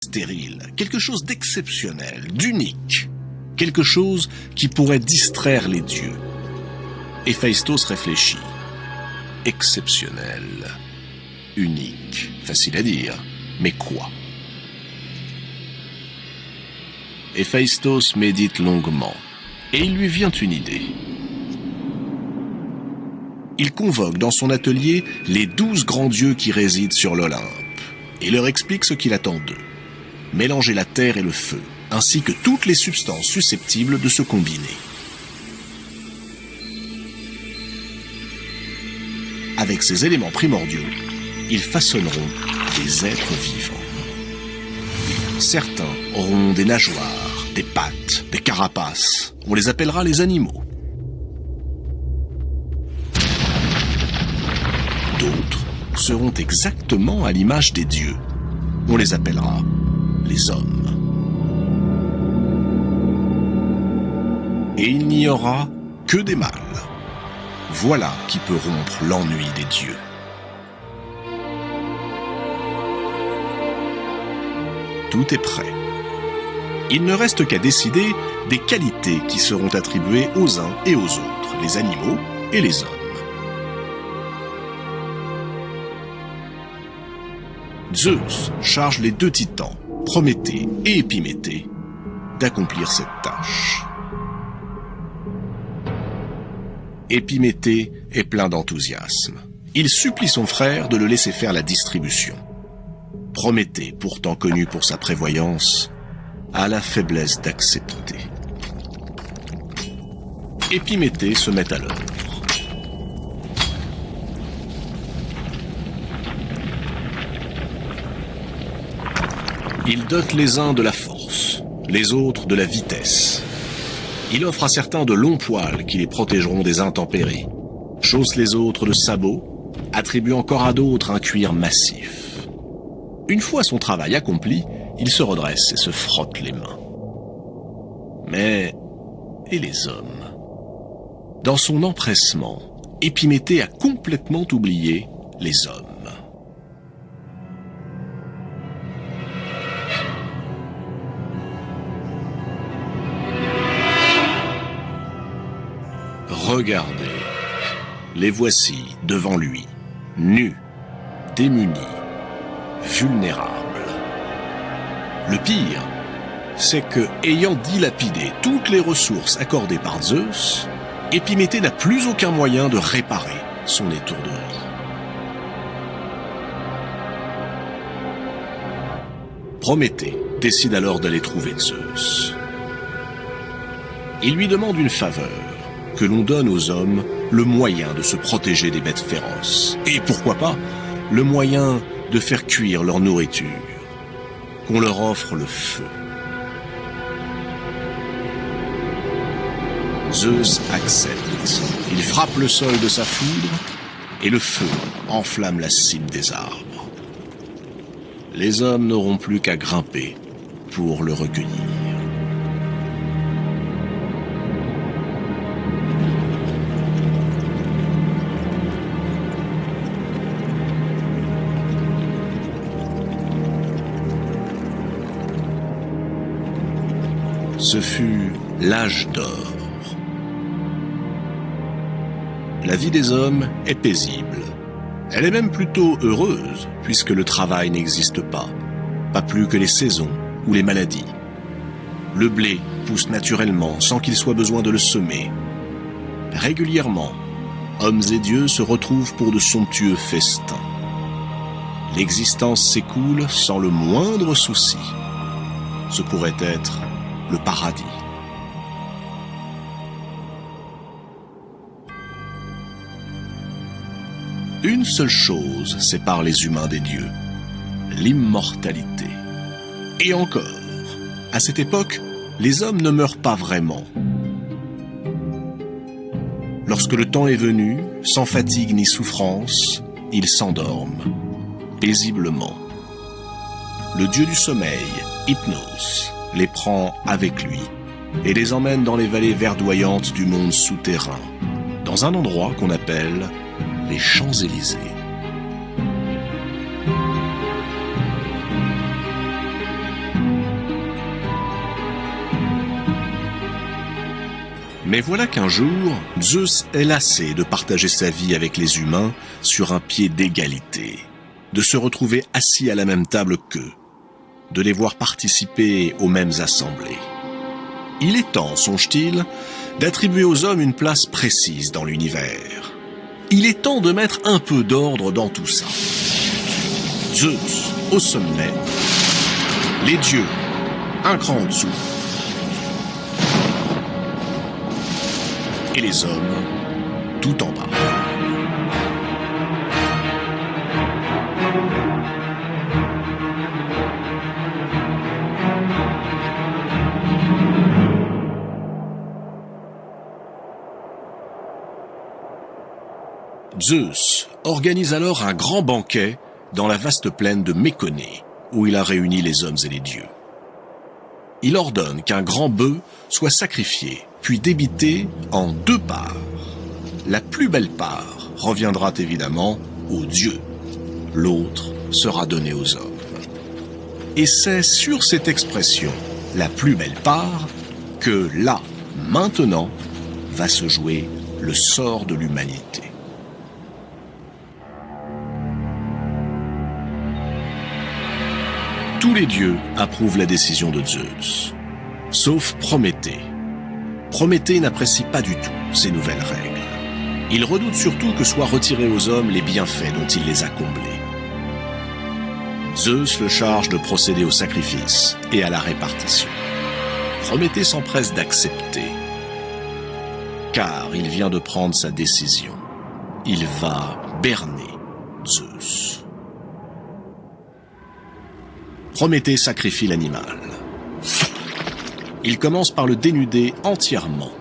stérile, quelque chose d'exceptionnel, d'unique, quelque chose qui pourrait distraire les dieux. Héphaïstos réfléchit. Exceptionnel, unique, facile à dire, mais quoi? Héphaïstos médite longuement, et il lui vient une idée. Il convoque dans son atelier les 12 grands dieux qui résident sur l'Olympe, et leur explique ce qu'il attend d'eux. Mélanger la terre et le feu, ainsi que toutes les substances susceptibles de se combiner. Avec ces éléments primordiaux, ils façonneront des êtres vivants. Certains auront des nageoires, des pattes, des carapaces. On les appellera les animaux. D'autres seront exactement à l'image des dieux. On les appellera les hommes. Et il n'y aura que des mâles. Voilà qui peut rompre l'ennui des dieux. Tout est prêt. Il ne reste qu'à décider des qualités qui seront attribuées aux uns et aux autres, les animaux et les hommes. Zeus charge les 2 titans, Prométhée et Épiméthée, d'accomplir cette tâche. Épiméthée est plein d'enthousiasme. Il supplie son frère de le laisser faire la distribution. Prométhée, pourtant connu pour sa prévoyance, a la faiblesse d'accepter. Épiméthée se met à l'œuvre. Il dote les uns de la force, les autres de la vitesse. Il offre à certains de longs poils qui les protégeront des intempéries, chausse les autres de sabots, attribue encore à d'autres un cuir massif. Une fois son travail accompli, il se redresse et se frotte les mains. Mais, et les hommes? Dans son empressement, Épiméthée a complètement oublié les hommes. Regardez, les voici devant lui, nus, démunis, vulnérables. Le pire, c'est que, ayant dilapidé toutes les ressources accordées par Zeus, Épiméthée n'a plus aucun moyen de réparer son étourderie. Prométhée décide alors d'aller trouver Zeus. Il lui demande une faveur, que l'on donne aux hommes le moyen de se protéger des bêtes féroces. Et pourquoi pas, le moyen de faire cuire leur nourriture. Qu'on leur offre le feu. Zeus accepte. Il frappe le sol de sa foudre et le feu enflamme la cime des arbres. Les hommes n'auront plus qu'à grimper pour le recueillir. Ce fut l'âge d'or. La vie des hommes est paisible. Elle est même plutôt heureuse, puisque le travail n'existe pas, pas plus que les saisons ou les maladies. Le blé pousse naturellement, sans qu'il soit besoin de le semer. Régulièrement, hommes et dieux se retrouvent pour de somptueux festins. L'existence s'écoule sans le moindre souci. Ce pourrait être le paradis. Une seule chose sépare les humains des dieux, l'immortalité. Et encore, à cette époque, les hommes ne meurent pas vraiment. Lorsque le temps est venu, sans fatigue ni souffrance, ils s'endorment, paisiblement. Le dieu du sommeil, Hypnos, les prend avec lui et les emmène dans les vallées verdoyantes du monde souterrain, dans un endroit qu'on appelle les Champs-Élysées. Mais voilà qu'un jour, Zeus est lassé de partager sa vie avec les humains sur un pied d'égalité, de se retrouver assis à la même table qu'eux, de les voir participer aux mêmes assemblées. Il est temps, songe-t-il, d'attribuer aux hommes une place précise dans l'univers. Il est temps de mettre un peu d'ordre dans tout ça. Zeus au sommet, les dieux un cran en dessous, et les hommes tout en bas. Zeus organise alors un grand banquet dans la vaste plaine de Méconée, où il a réuni les hommes et les dieux. Il ordonne qu'un grand bœuf soit sacrifié, puis débité en 2 parts. La plus belle part reviendra évidemment aux dieux, l'autre sera donnée aux hommes. Et c'est sur cette expression, la plus belle part, que là, maintenant, va se jouer le sort de l'humanité. Tous les dieux approuvent la décision de Zeus, sauf Prométhée. Prométhée n'apprécie pas du tout ces nouvelles règles. Il redoute surtout que soient retirés aux hommes les bienfaits dont il les a comblés. Zeus le charge de procéder au sacrifice et à la répartition. Prométhée s'empresse d'accepter, car il vient de prendre sa décision. Il va berner Zeus. Prométhée sacrifie l'animal. Il commence par le dénuder entièrement.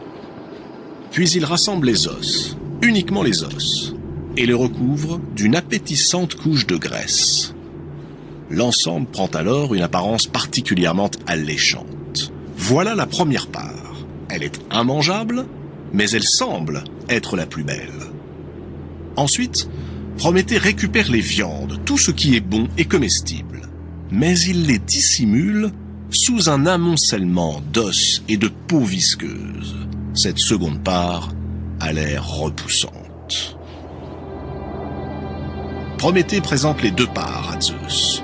Puis il rassemble les os, uniquement les os, et les recouvre d'une appétissante couche de graisse. L'ensemble prend alors une apparence particulièrement alléchante. Voilà la première part. Elle est immangeable, mais elle semble être la plus belle. Ensuite, Prométhée récupère les viandes, tout ce qui est bon et comestible, mais il les dissimule sous un amoncellement d'os et de peau visqueuse. Cette seconde part a l'air repoussante. Prométhée présente les 2 parts à Zeus.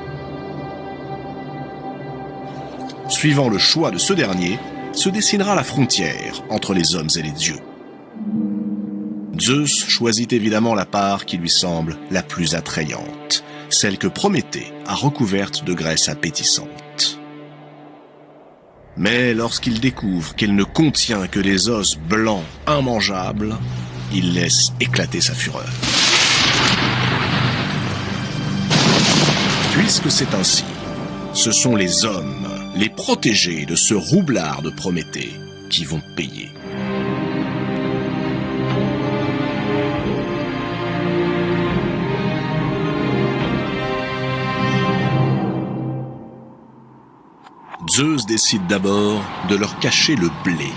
Suivant le choix de ce dernier, se dessinera la frontière entre les hommes et les dieux. Zeus choisit évidemment la part qui lui semble la plus attrayante, celle que Prométhée a recouverte de graisse appétissante. Mais lorsqu'il découvre qu'elle ne contient que des os blancs immangeables, il laisse éclater sa fureur. Puisque c'est ainsi, ce sont les hommes, les protégés de ce roublard de Prométhée, qui vont payer. Zeus décide d'abord de leur cacher le blé.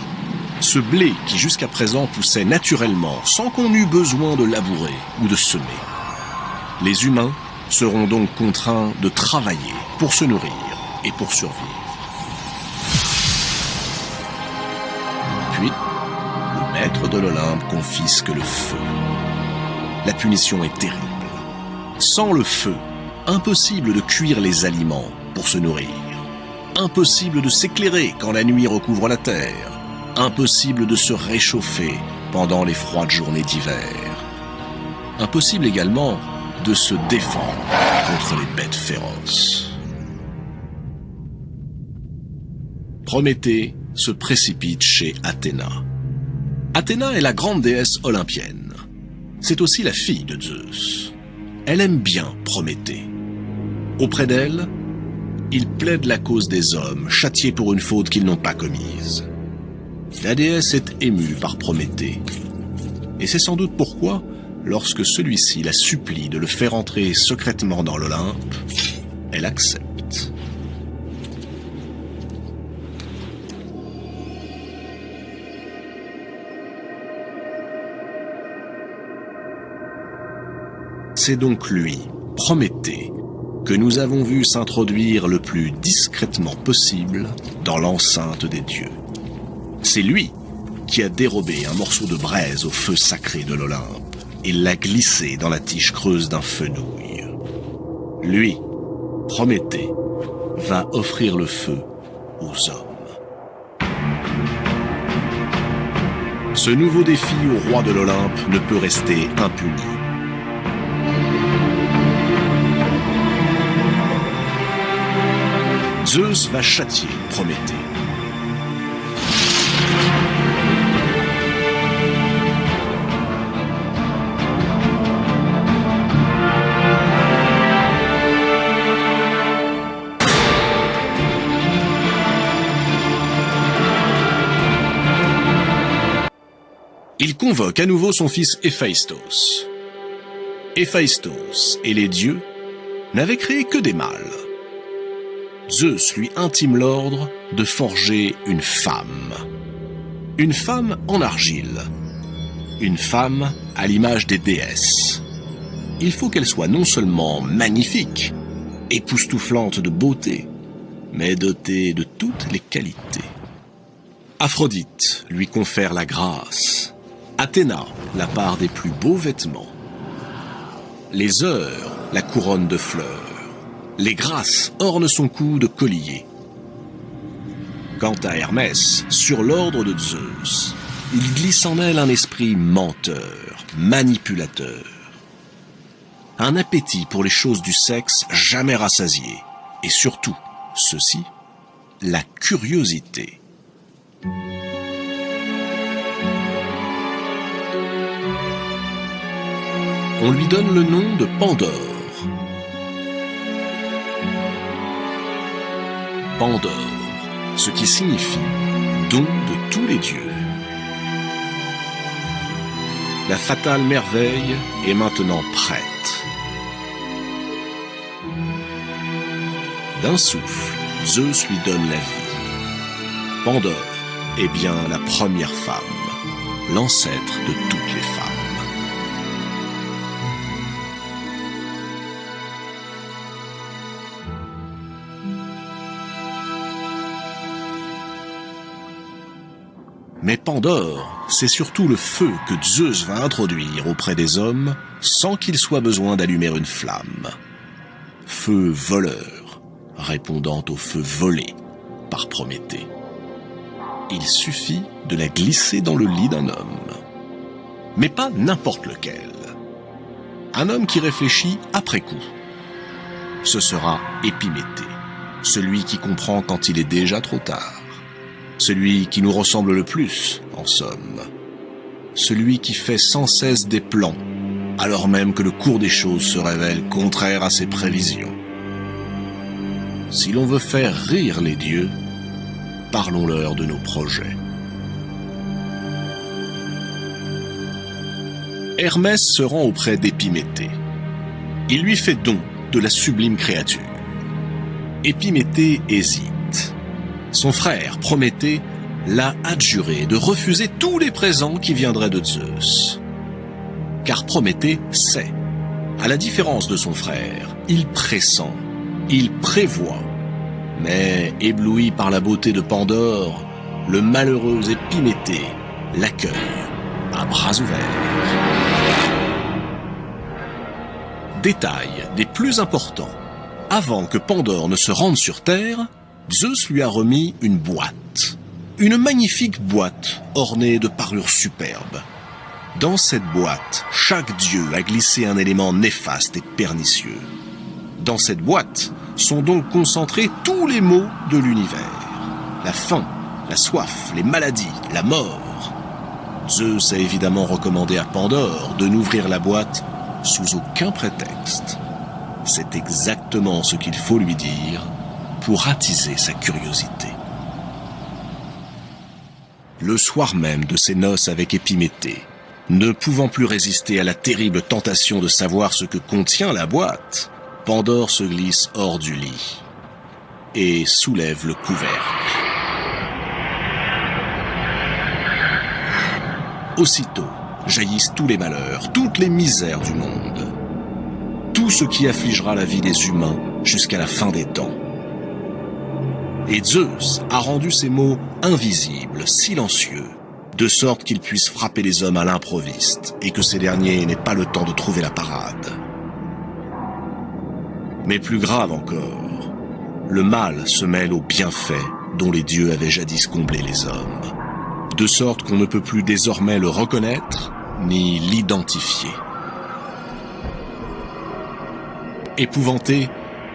Ce blé qui jusqu'à présent poussait naturellement sans qu'on eût besoin de labourer ou de semer. Les humains seront donc contraints de travailler pour se nourrir et pour survivre. Puis, le maître de l'Olympe confisque le feu. La punition est terrible. Sans le feu, impossible de cuire les aliments pour se nourrir. Impossible de s'éclairer quand la nuit recouvre la terre. Impossible de se réchauffer pendant les froides journées d'hiver. Impossible également de se défendre contre les bêtes féroces. Prométhée se précipite chez Athéna. Athéna est la grande déesse olympienne. C'est aussi la fille de Zeus. Elle aime bien Prométhée. Auprès d'elle, il plaide la cause des hommes, châtiés pour une faute qu'ils n'ont pas commise. La déesse est émue par Prométhée. Et c'est sans doute pourquoi, lorsque celui-ci la supplie de le faire entrer secrètement dans l'Olympe, elle accepte. C'est donc lui, Prométhée, que nous avons vu s'introduire le plus discrètement possible dans l'enceinte des dieux. C'est lui qui a dérobé un morceau de braise au feu sacré de l'Olympe et l'a glissé dans la tige creuse d'un fenouil. Lui, Prométhée, va offrir le feu aux hommes. Ce nouveau défi au roi de l'Olympe ne peut rester impuni. Zeus va châtier Prométhée. Il convoque à nouveau son fils Héphaïstos. Héphaïstos et les dieux n'avaient créé que des mâles. Zeus lui intime l'ordre de forger une femme en argile, une femme à l'image des déesses. Il faut qu'elle soit non seulement magnifique, époustouflante de beauté, mais dotée de toutes les qualités. Aphrodite lui confère la grâce, Athéna la part des plus beaux vêtements, les heures la couronne de fleurs, les grâces ornent son cou de colliers. Quant à Hermès, sur l'ordre de Zeus, il glisse en elle un esprit menteur, manipulateur. Un appétit pour les choses du sexe jamais rassasié. Et surtout, ceci, la curiosité. On lui donne le nom de Pandore. Pandore, ce qui signifie don de tous les dieux. La fatale merveille est maintenant prête. D'un souffle, Zeus lui donne la vie. Pandore est bien la première femme, l'ancêtre de toutes les femmes. Mais Pandore, c'est surtout le feu que Zeus va introduire auprès des hommes sans qu'il soit besoin d'allumer une flamme. Feu voleur, répondant au feu volé par Prométhée. Il suffit de la glisser dans le lit d'un homme. Mais pas n'importe lequel. Un homme qui réfléchit après coup. Ce sera Épiméthée, celui qui comprend quand il est déjà trop tard. Celui qui nous ressemble le plus, en somme. Celui qui fait sans cesse des plans, alors même que le cours des choses se révèle contraire à ses prévisions. Si l'on veut faire rire les dieux, parlons-leur de nos projets. Hermès se rend auprès d'Épiméthée. Il lui fait don de la sublime créature. Épiméthée hésite. Son frère, Prométhée, l'a adjuré de refuser tous les présents qui viendraient de Zeus. Car Prométhée sait, à la différence de son frère, il pressent, il prévoit. Mais, ébloui par la beauté de Pandore, le malheureux Épiméthée l'accueille à bras ouverts. Détail des plus importants. Avant que Pandore ne se rende sur Terre, Zeus lui a remis une boîte. Une magnifique boîte ornée de parures superbes. Dans cette boîte, chaque dieu a glissé un élément néfaste et pernicieux. Dans cette boîte sont donc concentrés tous les maux de l'univers. La faim, la soif, les maladies, la mort. Zeus a évidemment recommandé à Pandore de n'ouvrir la boîte sous aucun prétexte. C'est exactement ce qu'il faut lui dire pour attiser sa curiosité. Le soir même de ses noces avec Épiméthée, ne pouvant plus résister à la terrible tentation de savoir ce que contient la boîte, Pandore se glisse hors du lit et soulève le couvercle. Aussitôt jaillissent tous les malheurs, toutes les misères du monde, tout ce qui affligera la vie des humains jusqu'à la fin des temps. Et Zeus a rendu ces mots invisibles, silencieux, de sorte qu'il puisse frapper les hommes à l'improviste, et que ces derniers n'aient pas le temps de trouver la parade. Mais plus grave encore, le mal se mêle aux bienfaits dont les dieux avaient jadis comblé les hommes, de sorte qu'on ne peut plus désormais le reconnaître ni l'identifier. Épouvanté,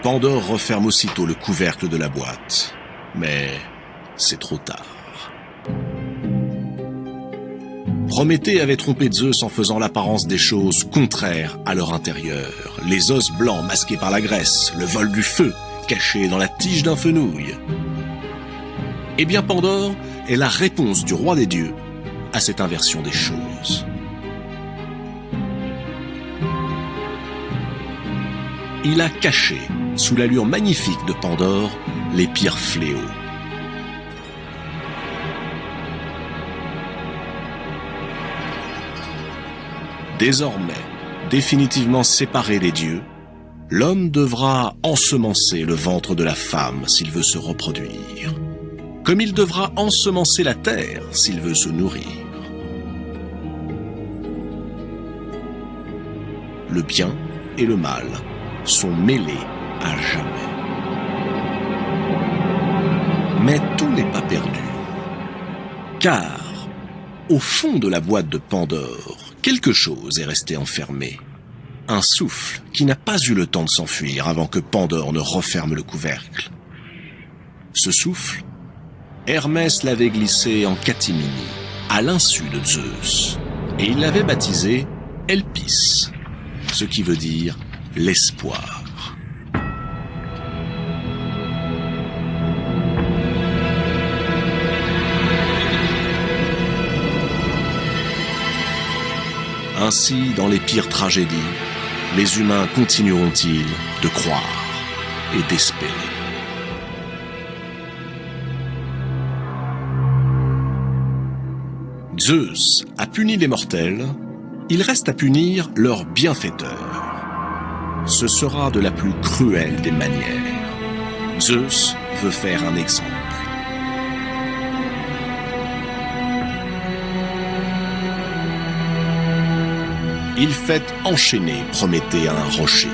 Pandore referme aussitôt le couvercle de la boîte, mais c'est trop tard. Prométhée avait trompé Zeus en faisant l'apparence des choses contraires à leur intérieur. Les os blancs masqués par la graisse, le vol du feu caché dans la tige d'un fenouil. Eh bien, Pandore est la réponse du roi des dieux à cette inversion des choses. Il a caché, sous l'allure magnifique de Pandore, les pires fléaux. Désormais, définitivement séparé des dieux, l'homme devra ensemencer le ventre de la femme s'il veut se reproduire, comme il devra ensemencer la terre s'il veut se nourrir. Le bien et le mal sont mêlés à jamais. Mais tout n'est pas perdu, car au fond de la boîte de Pandore, quelque chose est resté enfermé. Un souffle qui n'a pas eu le temps de s'enfuir avant que Pandore ne referme le couvercle. Ce souffle, Hermès l'avait glissé en catimini, à l'insu de Zeus, et il l'avait baptisé Elpis, ce qui veut dire l'espoir. Ainsi, dans les pires tragédies, les humains continueront-ils de croire et d'espérer. Zeus a puni les mortels, il reste à punir leurs bienfaiteurs. Ce sera de la plus cruelle des manières. Zeus veut faire un exemple. Il fait enchaîner Prométhée à un rocher,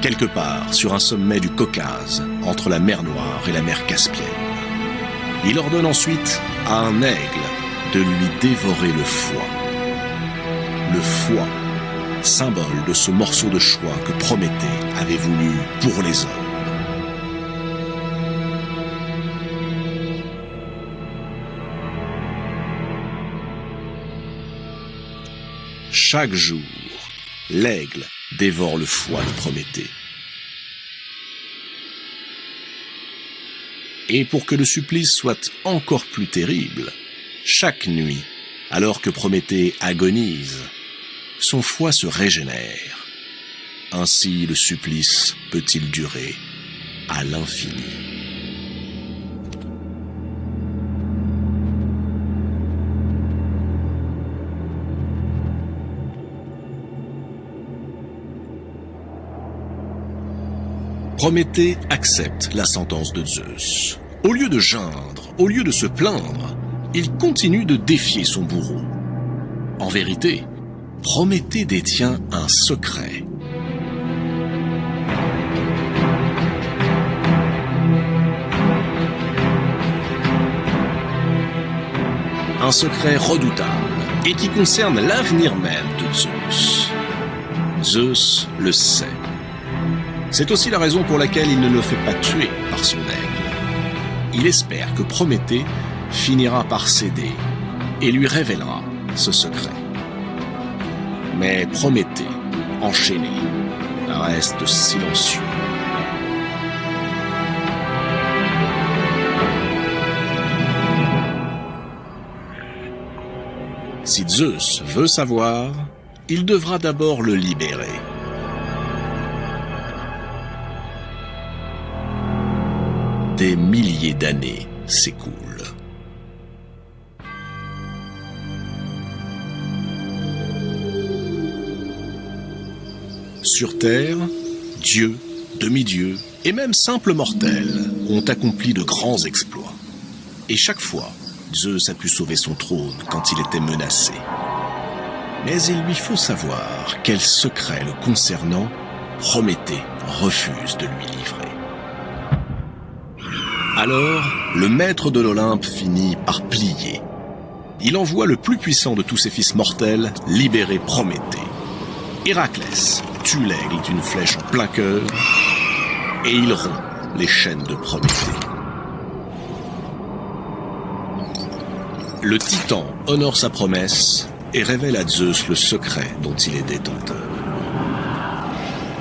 quelque part sur un sommet du Caucase, entre la mer Noire et la mer Caspienne. Il ordonne ensuite à un aigle de lui dévorer le foie. Le foie, symbole de ce morceau de choix que Prométhée avait voulu pour les hommes. Chaque jour, l'aigle dévore le foie de Prométhée. Et pour que le supplice soit encore plus terrible, chaque nuit, alors que Prométhée agonise, son foie se régénère. Ainsi le supplice peut-il durer à l'infini. Prométhée accepte la sentence de Zeus. Au lieu de geindre, au lieu de se plaindre, il continue de défier son bourreau. En vérité, Prométhée détient un secret. Un secret redoutable et qui concerne l'avenir même de Zeus. Zeus le sait. C'est aussi la raison pour laquelle il ne le fait pas tuer par son aigle. Il espère que Prométhée finira par céder et lui révélera ce secret. Mais Prométhée, enchaîné, reste silencieux. Si Zeus veut savoir, il devra d'abord le libérer. Des milliers d'années s'écoulent. Sur Terre, dieux, demi-dieux et même simples mortels ont accompli de grands exploits. Et chaque fois, Zeus a pu sauver son trône quand il était menacé. Mais il lui faut savoir quel secret le concernant Prométhée refuse de lui livrer. Alors, le maître de l'Olympe finit par plier. Il envoie le plus puissant de tous ses fils mortels libérer Prométhée. Héraclès tue l'aigle d'une flèche en plein cœur et il rompt les chaînes de Prométhée. Le Titan honore sa promesse et révèle à Zeus le secret dont il est détenteur.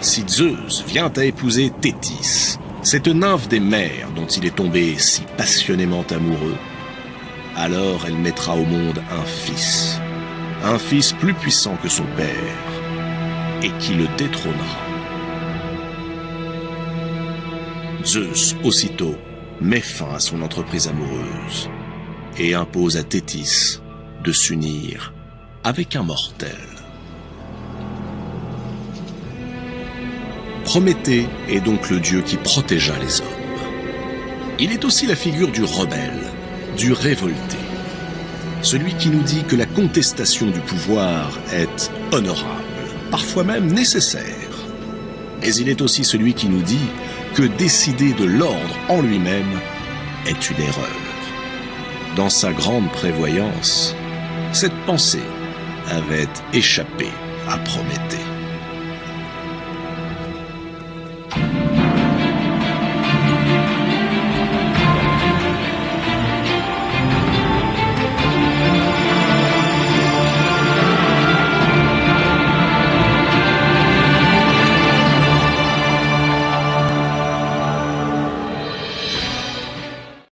Si Zeus vient à épouser Thétis, cette nymphe des mers dont il est tombé si passionnément amoureux, alors elle mettra au monde un fils plus puissant que son père, et qui le détrônera. Zeus, aussitôt, met fin à son entreprise amoureuse et impose à Thétis de s'unir avec un mortel. Prométhée est donc le dieu qui protégea les hommes. Il est aussi la figure du rebelle, du révolté, celui qui nous dit que la contestation du pouvoir est honorable, parfois même nécessaire. Mais il est aussi celui qui nous dit que décider de l'ordre en lui-même est une erreur. Dans sa grande prévoyance, cette pensée avait échappé à Prométhée.